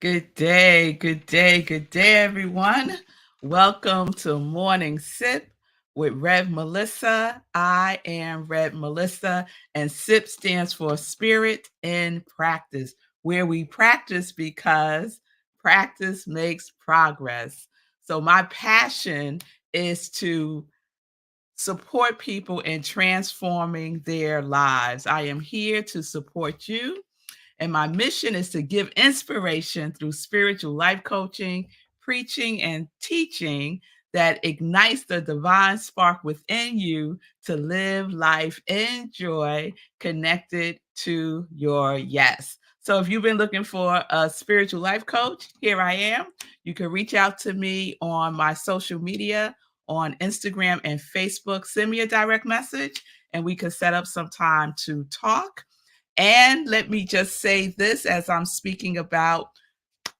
Good day, good day, good day, everyone. Welcome to Morning Sip with Rev Melissa. I am Rev Melissa, and SIP stands for Spirit in Practice, where we practice because practice makes progress. So, my passion is to support people in transforming their lives. I am here to support you, and my mission is to give inspiration through spiritual life coaching, preaching, and teaching that ignites the divine spark within you to live life in joy, connected to your yes. So if you've been looking for a spiritual life coach, here I am. You can reach out to me on my social media on Instagram and Facebook. Send me a direct message and we can set up some time to talk. And let me just say this as I'm speaking about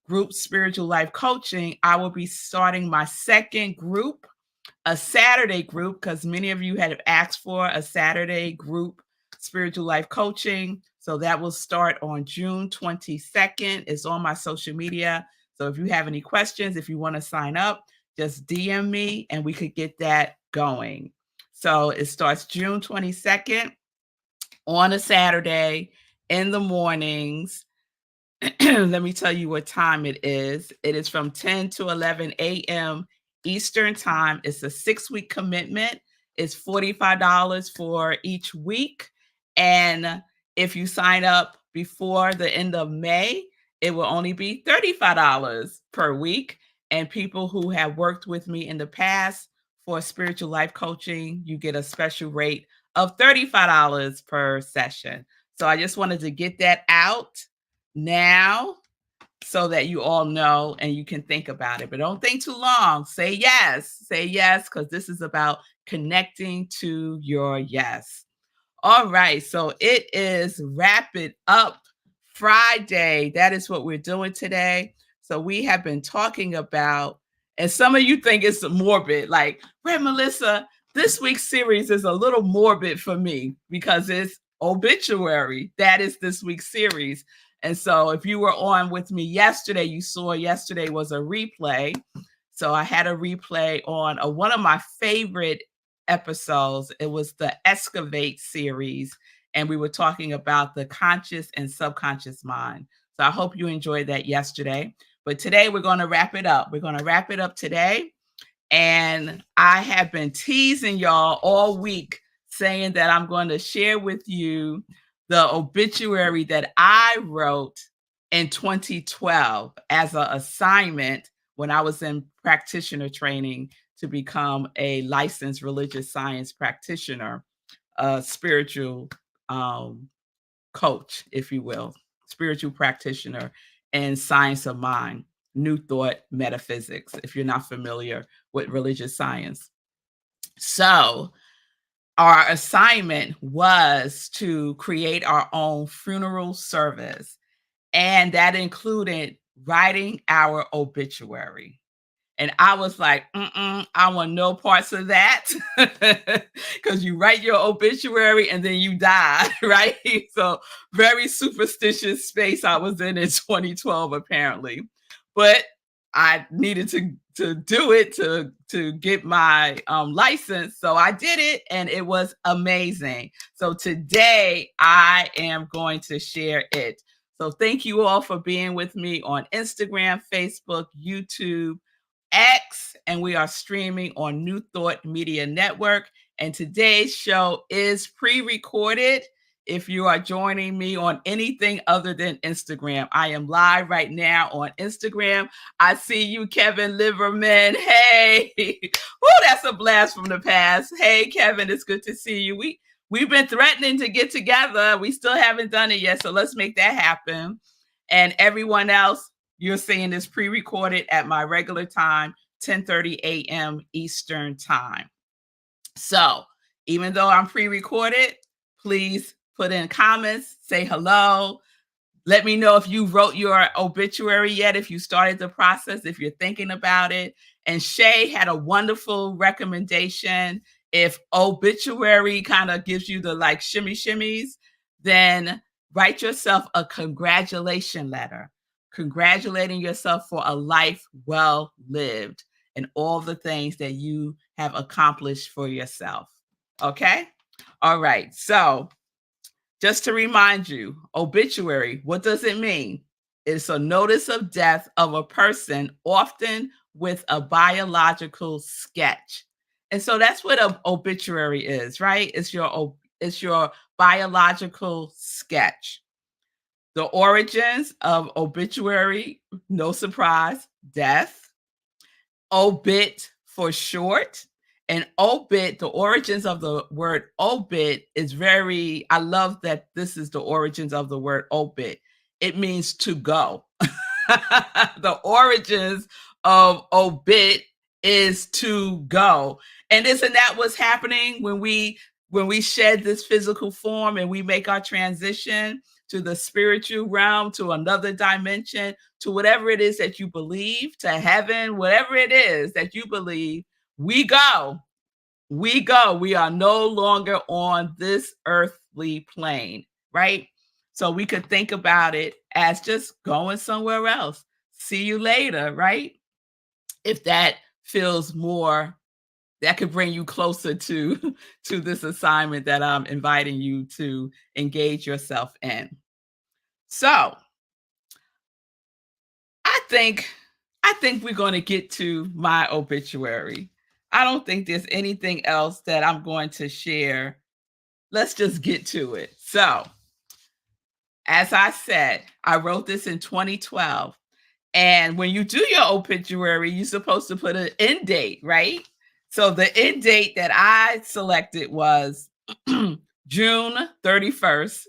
group spiritual life coaching, I will be starting my second group, a Saturday group, because many of you have asked for a Saturday group spiritual life coaching. So that will start on June 22nd. It's on my social media. So if you have any questions, if you want to sign up, just DM me and we could get that going. So it starts June 22nd on a Saturday in the mornings. Let me tell you what time it is. It is from 10 to 11 a.m. Eastern time. It's a 6-week commitment. It's $45 for each week. And if you sign up before the end of May, it will only be $35 per week. And people who have worked with me in the past for spiritual life coaching, you get a special rate of $35 per session. So I just wanted to get that out now so that you all know and you can think about it. But don't think too long. Say yes, because this is about connecting to your yes. All right, so it is Wrap It Up Friday. That is what we're doing today. So we have been talking about, and some of you think it's morbid, like, Rev Melissa, this week's series is a little morbid for me because it's Obituary. That is this week's series. And so if you were on with me yesterday, you saw yesterday was a replay. So I had a replay on one of my favorite episodes. It was the Excavate series, and we were talking about the conscious and subconscious mind. So I hope you enjoyed that yesterday. But today we're going to wrap it up. We're going to wrap it up today. And I have been teasing y'all all week saying that I'm going to share with you the obituary that I wrote in 2012 as an assignment when I was in practitioner training to become a licensed religious science practitioner, a spiritual coach, if you will, spiritual practitioner in science of mind, New Thought metaphysics, if you're not familiar with religious science. So our assignment was to create our own funeral service, and that included writing our obituary. And I was like, I want no parts of that, because you write your obituary and then you die, right? So very superstitious space I was in 2012, apparently. But I needed to do it to get my license. So I did it, and it was amazing. So today I am going to share it. So thank you all for being with me on Instagram, Facebook, YouTube, X, and we are streaming on New Thought Media Network. And today's show is pre-recorded. If you are joining me on anything other than Instagram, I am live right now on Instagram. I see you, Kevin Liverman. Hey, that's a blast from the past. Hey, Kevin, it's good to see you. We've been threatening to get together. We still haven't done it yet, so let's make that happen. And everyone else, you're seeing this pre-recorded at my regular time, 10:30 a.m. Eastern time. So even though I'm pre-recorded, please put in comments, say hello. Let me know if you wrote your obituary yet, if you started the process, if you're thinking about it. And Shay had a wonderful recommendation. If obituary kind of gives you the like shimmies, then write yourself a congratulation letter. congratulating yourself for a life well lived and all the things that you have accomplished for yourself. Okay? All right. So, just to remind you, obituary, what does it mean? It's a notice of death of a person, often with a biological sketch. And so that's what an obituary is, right? It's your biological sketch. The origins of obituary, no surprise, death. Obit for short. And obit, the origins of the word obit is I love that this is the origins of the word obit. It means to go. The origins of obit is to go. And isn't that what's happening when we shed this physical form and we make our transition to the spiritual realm, to another dimension, to whatever it is that you believe, to heaven, whatever it is that you believe, we go. We go. We are no longer on this earthly plane, right? So we could think about it as just going somewhere else. See you later, right? If that feels more, that could bring you closer to this assignment that I'm inviting you to engage yourself in. So I think we're going to get to my obituary. I don't think there's anything else that I'm going to share. Let's just get to it. So, as I said, I wrote this in 2012. And when you do your obituary, you're supposed to put an end date, right? So the end date that I selected was June 31st,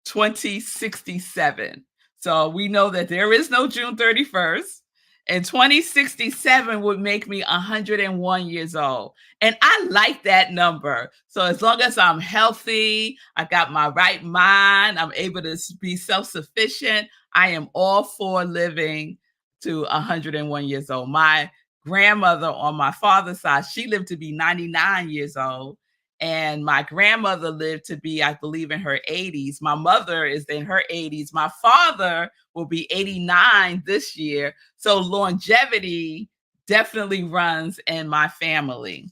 2067. So we know that there is no June 31st. And 2067 would make me 101 years old. And I like that number. So as long as I'm healthy, I got my right mind, I'm able to be self-sufficient, I am all for living to 101 years old. My grandmother on my father's side, she lived to be 99 years old. And my grandmother lived to be, I believe, in her 80s. My mother is in her 80s. My father will be 89 this year. So longevity definitely runs in my family.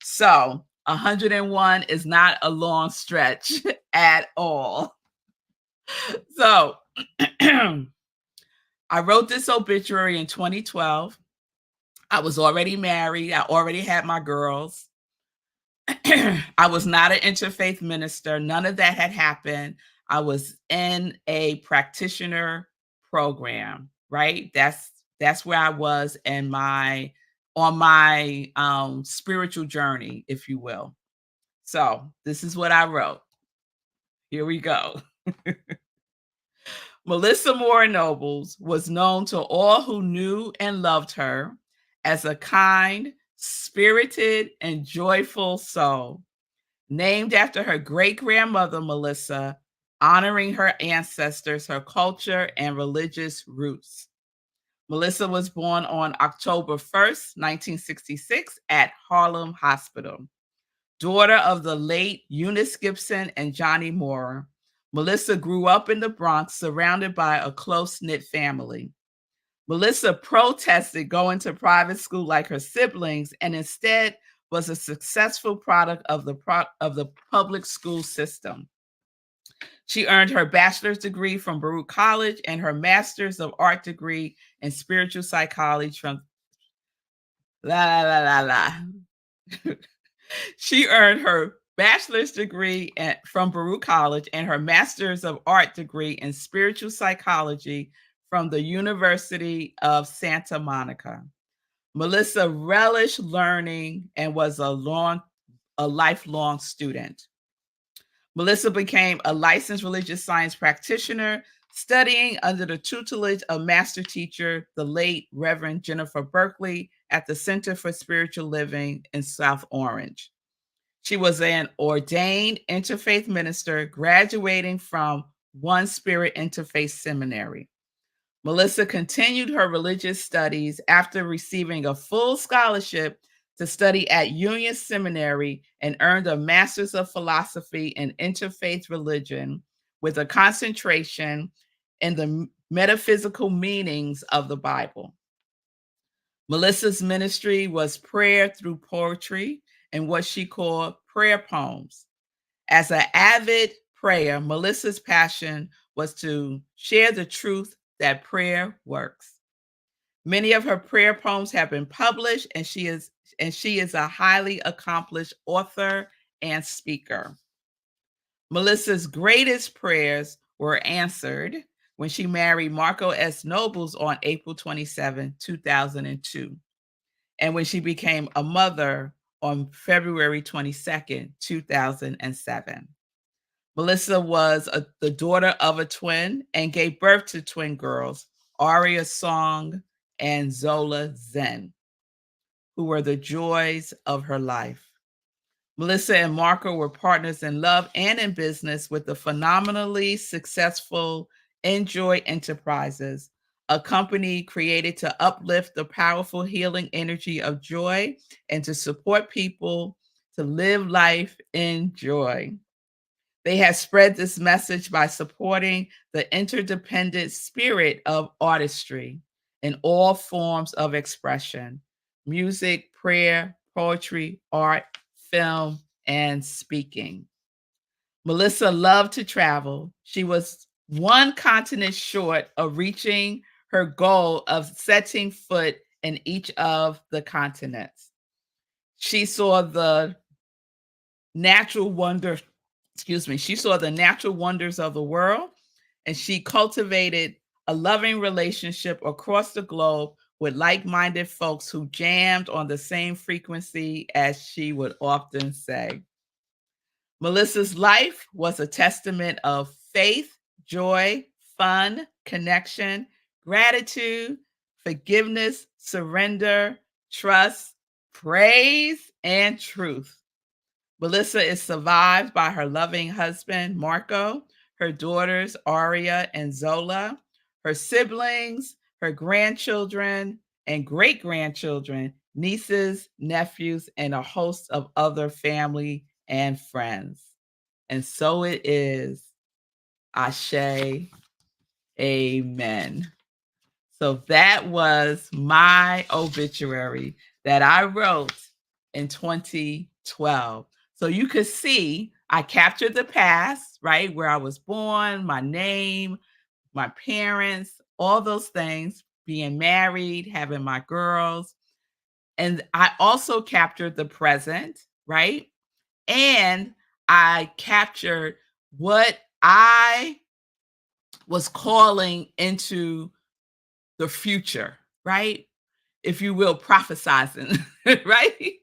So 101 is not a long stretch at all. So I wrote this obituary in 2012. I was already married. I already had my girls. I was not an interfaith minister. None of that had happened. I was in a practitioner program, right? That's where I was on my spiritual journey, if you will. So this is what I wrote. Here we go. Melissa Moore Nobles was known to all who knew and loved her as a kind, spirited, and joyful soul. Named after her great-grandmother, Melissa, honoring her ancestors, her culture, and religious roots. Melissa was born on October 1st, 1966 at Harlem Hospital. Daughter of the late Eunice Gibson and Johnny Moore, Melissa grew up in the Bronx surrounded by a close-knit family. Melissa protested going to private school like her siblings and instead was a successful product of the public school system. She earned her bachelor's degree from Baruch College and her master's of art degree in spiritual psychology from She earned her bachelor's degree from Baruch College and her master's of art degree in spiritual psychology from the University of Santa Monica. Melissa relished learning and was a lifelong student. Melissa became a licensed religious science practitioner, studying under the tutelage of master teacher, the late Reverend Jennifer Berkeley, at the Center for Spiritual Living in South Orange. She was an ordained interfaith minister, graduating from One Spirit Interfaith Seminary. Melissa continued her religious studies after receiving a full scholarship to study at Union Seminary and earned a Master's of Philosophy in Interfaith Religion with a concentration in the metaphysical meanings of the Bible. Melissa's ministry was prayer through poetry and what she called prayer poems. As an avid prayer, Melissa's passion was to share the truth that prayer works. Many of her prayer poems have been published, and she is a highly accomplished author and speaker. Melissa's greatest prayers were answered when she married Marco S. Nobles on April 27, 2002, and when she became a mother on February 22nd, 2007. Melissa was the daughter of a twin and gave birth to twin girls, Aria Song and Zola Zen, who were the joys of her life. Melissa and Marco were partners in love and in business with the phenomenally successful Enjoy Enterprises, a company created to uplift the powerful healing energy of joy and to support people to live life in joy. They have spread this message by supporting the interdependent spirit of artistry in all forms of expression: music, prayer, poetry, art, film, and speaking. Melissa loved to travel. She was one continent short of reaching her goal of setting foot in each of the continents. She saw the natural wonder, she saw the natural wonders of the world, and she cultivated a loving relationship across the globe with like-minded folks who jammed on the same frequency, as she would often say. Melissa's life was a testament of faith, joy, fun, connection, gratitude, forgiveness, surrender, trust, praise, and truth. Melissa is survived by her loving husband, Marco, her daughters, Aria and Zola, her siblings, her grandchildren and great-grandchildren, nieces, nephews, and a host of other family and friends. And so it is. Ashe. Amen. So that was my obituary that I wrote in 2012. So you could see I captured the past, right? Where I was born, my name, my parents, all those things, being married, having my girls. And I also captured the present, right? And I captured what I was calling into the future, right? If you will, prophesizing, right?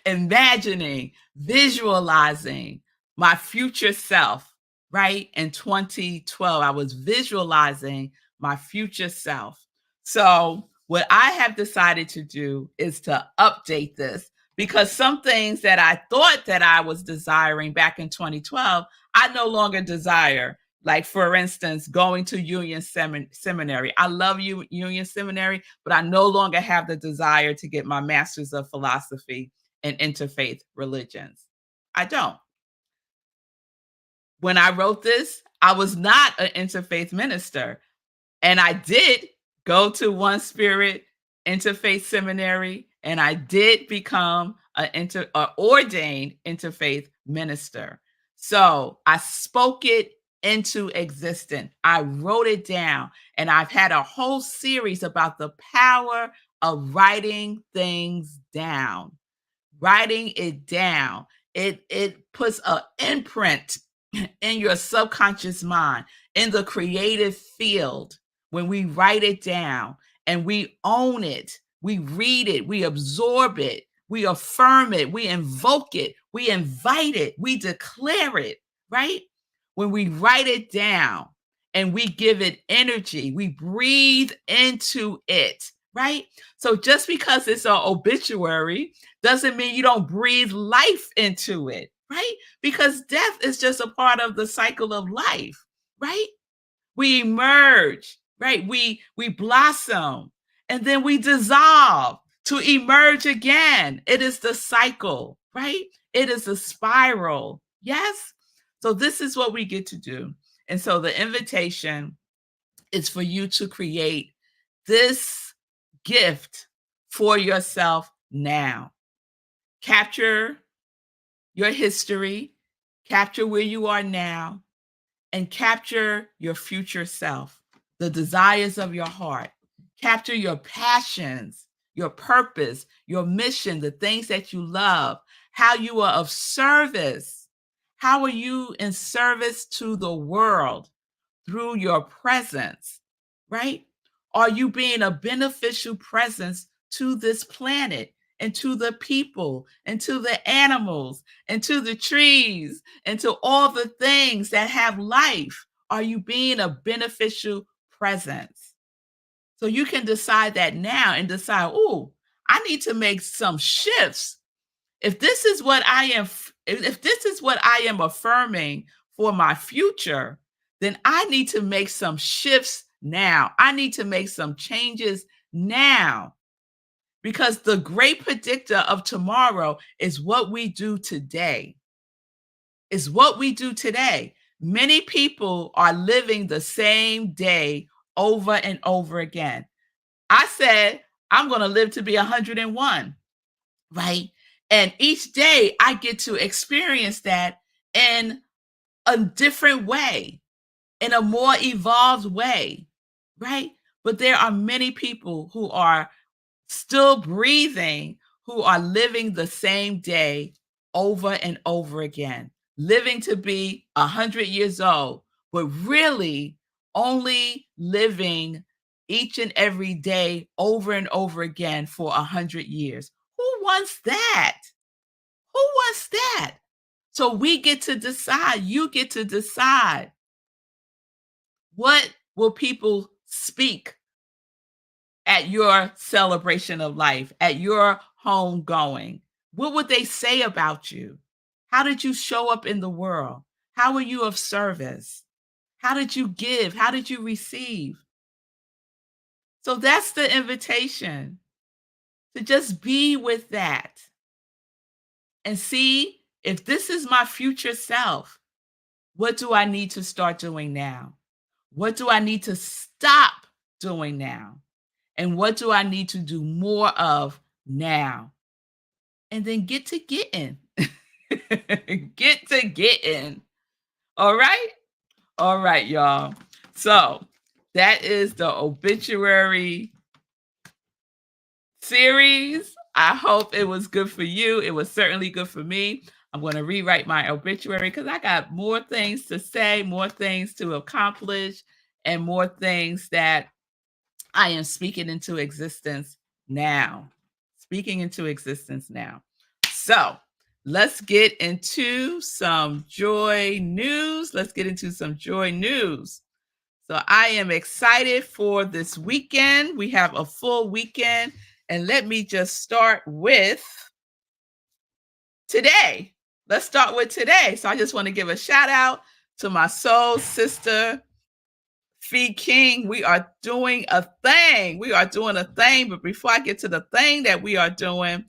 Imagining, visualizing my future self, right? In 2012, I was visualizing my future self. So what I have decided to do is to update this, because some things that I thought that I was desiring back in 2012, I no longer desire. Like, for instance, going to Union Seminary. I love Union Seminary, but I no longer have the desire to get my master's of philosophy in interfaith religions. I don't. When I wrote this, I was not an interfaith minister. And I did go to One Spirit Interfaith Seminary, and I did become an ordained interfaith minister. So I spoke it into existence. I wrote it down, and I've had a whole series about the power of writing things down. Writing it down. It puts an imprint in your subconscious mind, in the creative field. When we write it down and we own it, we read it, we absorb it, we affirm it, we invoke it, we invite it, we declare it, right? When we write it down and we give it energy, we breathe into it, right? So just because it's an obituary doesn't mean you don't breathe life into it, right? Because death is just a part of the cycle of life, right? We emerge, right? We blossom, and then we dissolve to emerge again. It is the cycle, right? It is a spiral. Yes. So this is what we get to do. And so the invitation is for you to create this gift for yourself now. Capture your history, capture where you are now, and capture your future self, the desires of your heart. Capture your passions, your purpose, your mission, the things that you love, how you are of service. How are you in service to the world through your presence, right? Are you being a beneficial presence to this planet and to the people and to the animals and to the trees and to all the things that have life? Are you being a beneficial presence? So you can decide that now and decide, oh, I need to make some shifts. If this is what I am, if this is what I am affirming for my future, then I need to make some shifts now. I need to make some changes now, because the great predictor of tomorrow is what we do today. Is what we do today. Many people are living the same day over and over again. I said, I'm going to live to be 101, right? And each day I get to experience that in a different way, in a more evolved way, right? But there are many people who are still breathing, who are living the same day over and over again, living to be 100 years old, but really only living each and every day over and over again for 100 years. Who wants that? Who wants that? So we get to decide, you get to decide, what will people speak at your celebration of life, at your homegoing? What would they say about you? How did you show up in the world? How were you of service? How did you give? How did you receive? So that's the invitation, to just be with that and see, if this is my future self, what do I need to start doing now? What do I need to stop doing now? And what do I need to do more of now? And then get to getting. Get to getting. All right? All right, y'all. So that is the obituary series. I hope it was good for you. It was certainly good for me. I'm going to rewrite my obituary because I got more things to say, more things to accomplish, and more things that I am speaking into existence now. Speaking into existence now. So let's get into some joy news. Let's get into some joy news. So I am excited for this weekend. We have a full weekend. And let me just start with today. Let's start with today. So I just want to give a shout out to my soul sister, Fee King. We are doing a thing. We are doing a thing. But before I get to the thing that we are doing,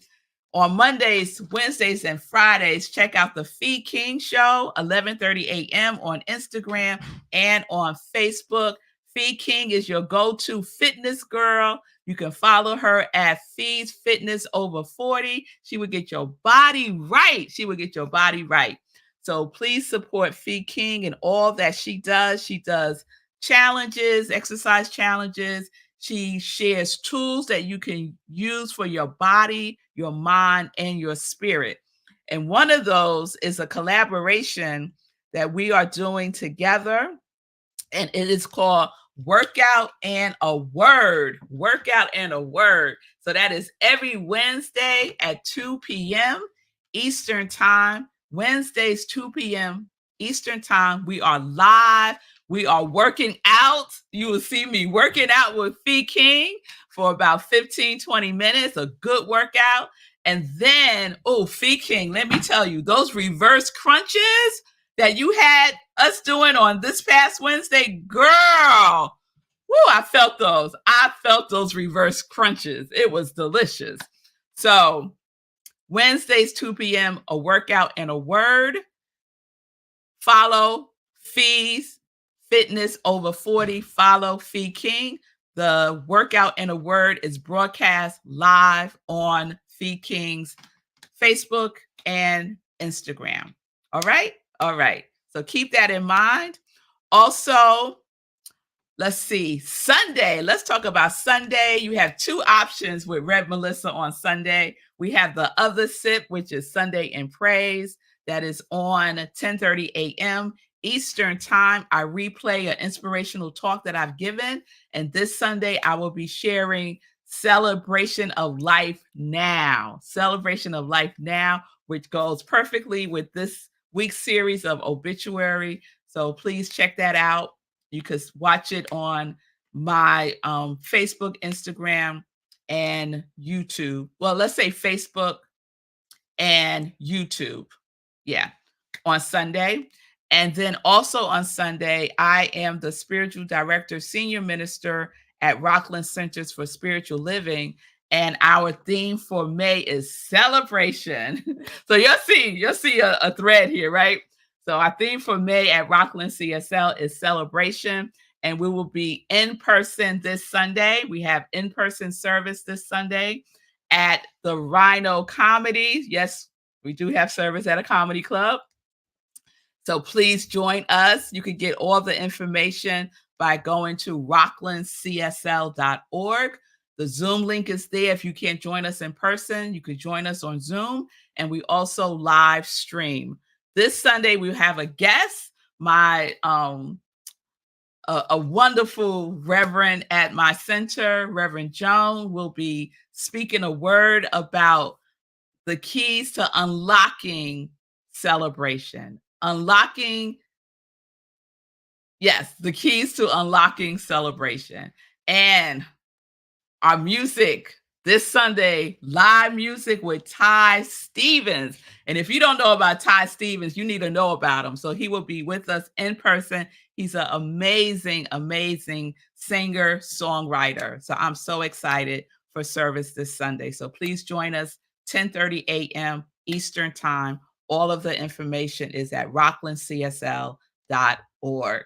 on Mondays, Wednesdays, and Fridays, check out the Fee King Show, 11:30 a.m. on Instagram and on Facebook. Fee King is your go-to fitness girl. You can follow her at Fee's Fitness Over 40. She will get your body right. She will get your body right. So please support Fee King and all that she does. She does challenges, exercise challenges. She shares tools that you can use for your body, your mind, and your spirit. And one of those is a collaboration that we are doing together. And it is called Workout and a Word. Workout and a Word. So that is every Wednesday at 2 p.m. Eastern Time. Wednesdays, 2 p.m. Eastern Time. We are live. We are working out. You will see me working out with Fee King for about 15, 20 minutes, a good workout. And then, Fee King, let me tell you, those reverse crunches that you had us doing on this past Wednesday, girl, I felt those. I felt those reverse crunches. It was delicious. So Wednesdays, 2 p.m., a workout and a word. Follow Fee's Fitness Over 40, follow Fee King. The Workout in a Word is broadcast live on Fee King's Facebook and Instagram. All right? All right. So keep that in mind. Also, let's see, Sunday. Let's talk about Sunday. You have two options with Rev Melissa on Sunday. We have the other sip, which is Sunday in Praise. That is on 10:30 a.m. Eastern Time. I replay an inspirational talk that I've given. And this Sunday, I will be sharing Celebration of Life Now. Celebration of Life Now, which goes perfectly with this week's series of Obituary. So please check that out. You could watch it on my Facebook, Instagram, and YouTube. Well, let's say Facebook and YouTube. Yeah, on Sunday. And then also on Sunday, I am the spiritual director, senior minister at Rockland Centers for Spiritual Living. And our theme for May is celebration. So you'll see a thread here, right? So our theme for May at Rockland CSL is celebration. And we will be in person this Sunday. We have in-person service this Sunday at the Rhino Comedy. Yes, we do have service at a comedy club. So please join us. You can get all the information by going to rocklandcsl.org. The Zoom link is there. If you can't join us in person, you could join us on Zoom. And we also live stream. This Sunday, we have a guest, my a wonderful reverend at my center, Reverend Joan, will be speaking a word about the keys to unlocking celebration. The keys to unlocking celebration. And our music this Sunday, live music with Ty Stevens. And if you don't know about Ty Stevens, you need to know about him. So he will be with us in person. He's an amazing, amazing singer, songwriter. So I'm so excited for service this Sunday. So please join us 10:30 a.m. Eastern Time. All of the information is at rocklandcsl.org.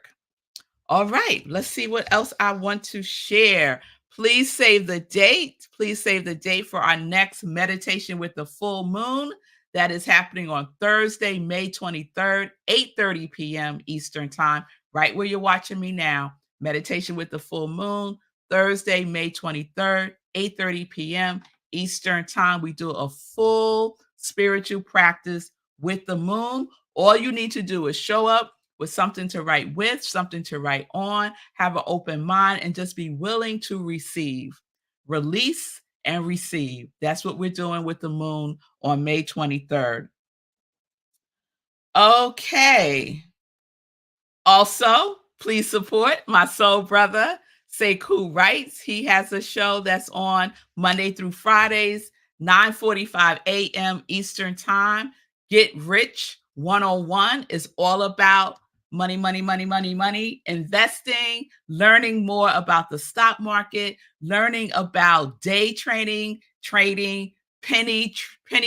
All right, let's see what else I want to share. Please save the date. Please save the date for our next meditation with the full moon. That is happening on Thursday, May 23rd, 8:30 p.m. Eastern Time, right where you're watching me now. Meditation with the full moon, Thursday, May 23rd, 8:30 p.m. Eastern Time. We do a full spiritual practice with the moon. All you need to do is show up with something to write with, something to write on, have an open mind, and just be willing to receive. Release and receive. That's what we're doing with the moon on May 23rd. Okay. Also, please support my soul brother, Sekou Writes. He has a show that's on Monday through Fridays, 9:45 a.m. Eastern Time. Get Rich 101 is all about money, money, money, money, money, investing, learning more about the stock market, learning about day trading, penny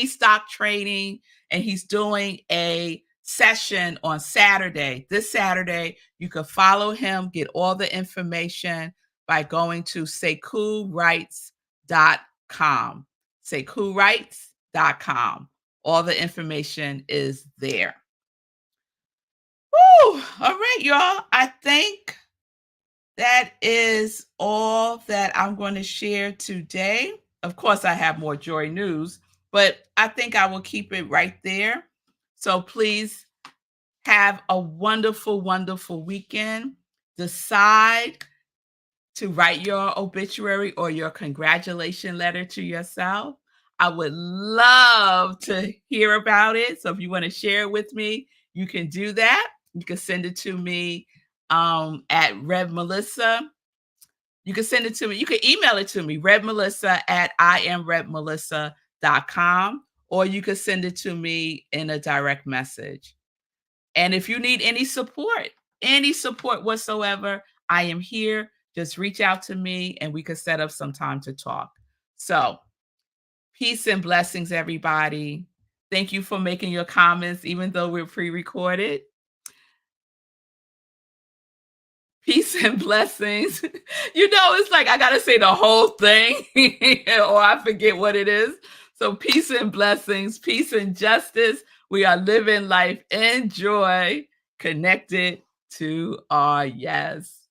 stock trading, and he's doing a session on Saturday. This Saturday, you can follow him, get all the information by going to sekouwrites.com. sekouwrites.com. All the information is there. Woo! All right, y'all. I think that is all that I'm going to share today. Of course, I have more joy news, but I think I will keep it right there. So please have a wonderful, wonderful weekend. Decide to write your obituary or your congratulation letter to yourself. I would love to hear about it. So if you want to share it with me, you can do that. You can send it to me at Rev Melissa. You can send it to me. You can email it to me, revmelissa at imrevmelissa.com, or you can send it to me in a direct message. And if you need any support whatsoever, I am here. Just reach out to me and we can set up some time to talk. So, peace and blessings, everybody. Thank you for making your comments, even though we're pre-recorded. Peace and blessings. It's like I got to say the whole thing or I forget what it is. So, peace and blessings, peace and justice. We are living life in joy, connected to our yes.